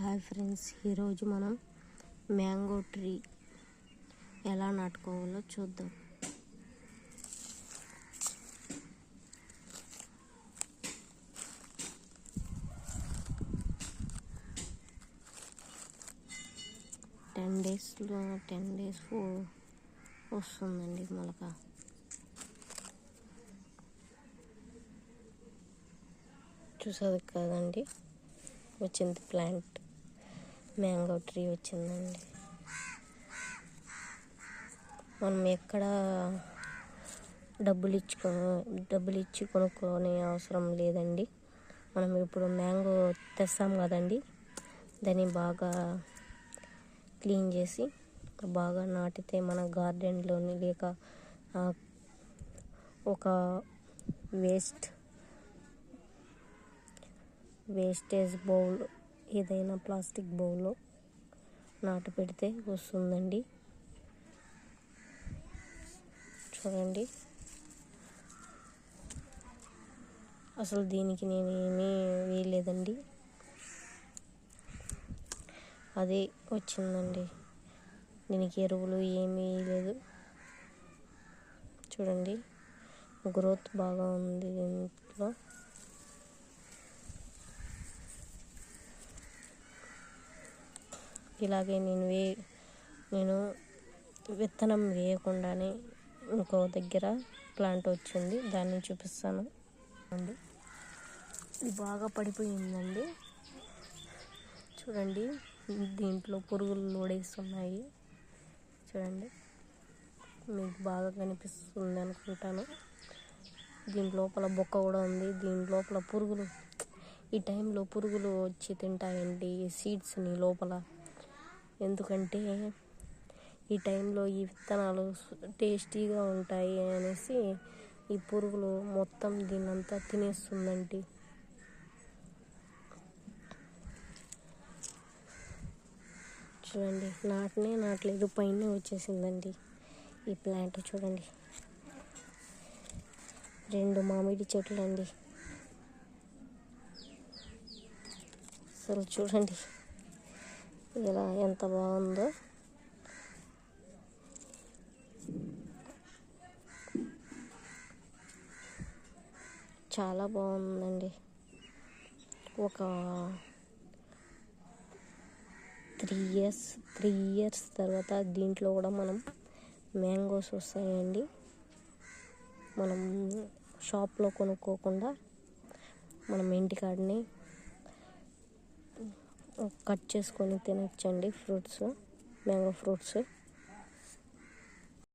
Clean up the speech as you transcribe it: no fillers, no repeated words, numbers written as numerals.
Hi friends, ఈరోజు మనం mango tree ఎలా నాటుకోవాలో చూద్దాం. టెన్ డేస్ వస్తుందండి మొలక. చూసారు కదండి, వచ్చింది ప్లాంట్, మ్యాంగో ట్రీ వచ్చిందండి. మనం ఎక్కడ డబ్బులు ఇచ్చి కొనుక్కోనే అవసరం లేదండి. మనం ఇప్పుడు మ్యాంగో తెస్తాం కదండి, దాన్ని బాగా క్లీన్ చేసి బాగా నాటితే మన గార్డెన్లోని లేక ఒక వేస్టేజ్ బౌల్, ఏదైనా ప్లాస్టిక్ బౌల్లో నాటు పెడితే వస్తుందండి. చూడండి, అసలు దీనికి నేను ఏమీ వేయలేదండి, అదే వచ్చిందండి. దీనికి ఎరువులు ఏమీ వేయలేదు. చూడండి, గ్రోత్ బాగా ఉంది దీంట్లో. ఇలాగే నేను విత్తనం వేయకుండానే ఇంకో దగ్గర ప్లాంట్ వచ్చింది, దాన్ని చూపిస్తాను అండి. ఇది బాగా పడిపోయిందండి. చూడండి, దీంట్లో పురుగులు లోడేస్తున్నాయి. చూడండి, మీకు బాగా కనిపిస్తుంది అనుకుంటాను. దీని లోపల బొక్క కూడా ఉంది. దీని లోపల పురుగులు, ఈ టైంలో పురుగులు వచ్చి తింటాయండి సీడ్స్ని లోపల. ఎందుకంటే ఈ టైంలో ఈ విత్తనాలు టేస్టీగా ఉంటాయి అనేసి ఈ పురుగులు మొత్తం దీన్నంతా తినేస్తుందండి. చూడండి, నాటలేదు, పైన వచ్చేసిందండి ఈ ప్లాంట్. చూడండి, 2 మామిడి చెట్లు అండి. అసలు చూడండి ఇలా ఎంత బాగుందో. చాలా బాగుందండి. ఒక 3 ఇయర్స్ తర్వాత దీంట్లో కూడా మనం మ్యాంగోస్ వస్తాయండి. మనం షాప్లో కొనుక్కోకుండా మనం ఇంటికాడనే కట్ చేసుకొని తినచ్చండి. Mango fruits